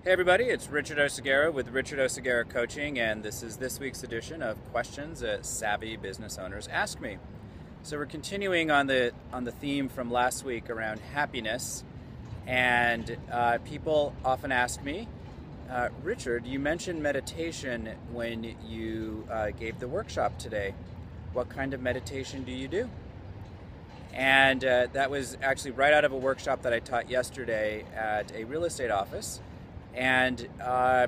Hey everybody, it's Richard Oceguera with Richard Oceguera Coaching, and this is this week's edition of Questions that Savvy Business Owners Ask Me. So we're continuing on the theme from last week around happiness, and people often ask me, Richard, you mentioned meditation when you gave the workshop today. What kind of meditation do you do? And that was actually right out of a workshop that I taught yesterday at a real estate office. And I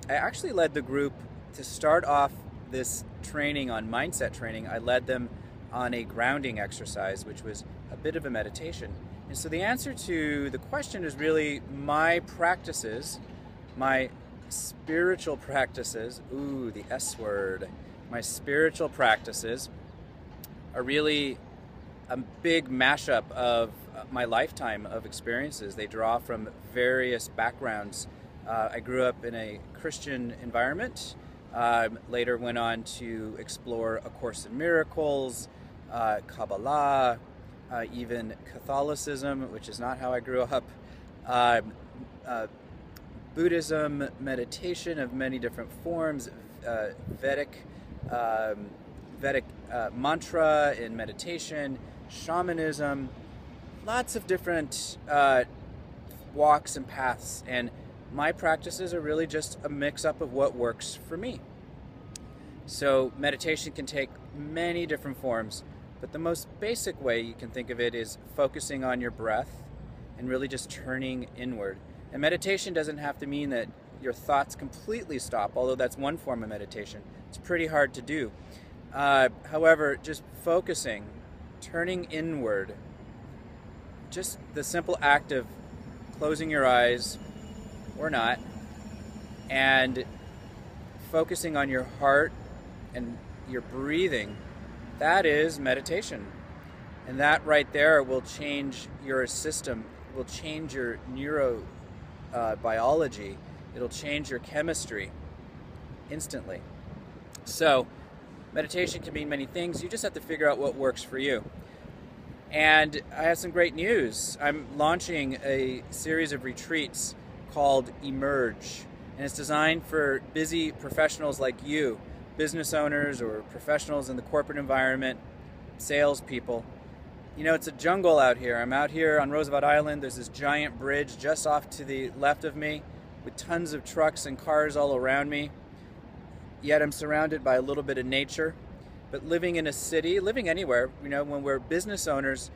actually led the group to start off this training on mindset training. I led them on a grounding exercise, which was a bit of a meditation. And so the answer to the question is really my practices, my spiritual practices, ooh, the S word, my spiritual practices are really a big mashup of my lifetime of experiences. They draw from various backgrounds. I grew up in a Christian environment, later went on to explore A Course in Miracles, Kabbalah, even Catholicism, which is not how I grew up, Buddhism, meditation of many different forms, Vedic mantra in meditation, shamanism, lots of different walks and paths, and my practices are really just a mix-up of what works for me. So meditation can take many different forms, but the most basic way you can think of it is focusing on your breath and really just turning inward. And meditation doesn't have to mean that your thoughts completely stop, although that's one form of meditation. It's pretty hard to do. However, just focusing, turning inward, just the simple act of closing your eyes or not, and focusing on your heart and your breathing, that is meditation. And that right there will change your system, will change your neurobiology, it'll change your chemistry instantly. So meditation can mean many things. You just have to figure out what works for you. And I have some great news. I'm launching a series of retreats called Emerge, and it's designed for busy professionals like you, business owners or professionals in the corporate environment, salespeople. You know, it's a jungle out here. I'm out here on Roosevelt Island. There's this giant bridge just off to the left of me with tons of trucks and cars all around me. Yet I'm surrounded by a little bit of nature. But living in a city, living anywhere, you know, when we're business owners,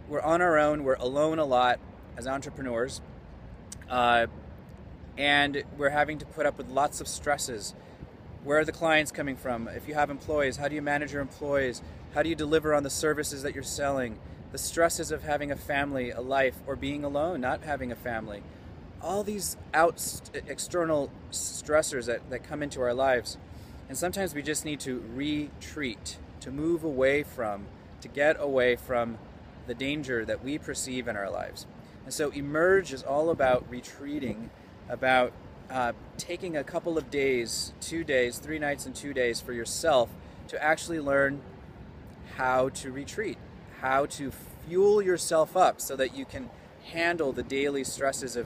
we're on our own, we're alone a lot as entrepreneurs. And we're having to put up with lots of stresses. Where are the clients coming from? If you have employees, how do you manage your employees? How do you deliver on the services that you're selling? The stresses of having a family, a life, or being alone, not having a family. All these external stressors that come into our lives. And sometimes we just need to retreat, to move away from, to get away from the danger that we perceive in our lives. And so Emerge is all about retreating, about taking a couple of days, 2 days, 3 nights and 2 days for yourself to actually learn how to retreat, how to fuel yourself up so that you can handle the daily stresses of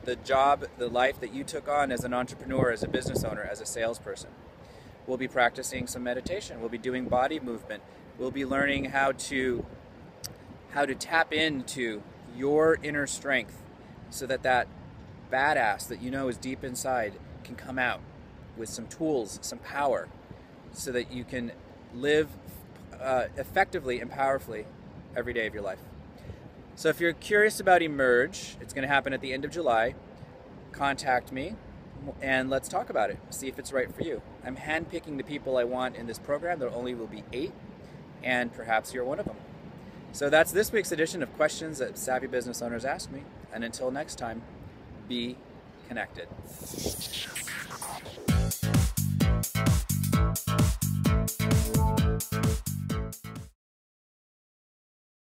the job, the life that you took on as an entrepreneur, as a business owner, as a salesperson. We'll be practicing some meditation. We'll be doing body movement. We'll be learning how to tap into your inner strength so that badass that you know is deep inside can come out with some tools, some power, so that you can live effectively and powerfully every day of your life. So if you're curious about Emerge, it's going to happen at the end of July. Contact me and let's talk about it. See if it's right for you. I'm handpicking the people I want in this program. There only will be 8, and perhaps you're one of them. So that's this week's edition of Questions that Savvy Business Owners Ask Me. And until next time, be connected.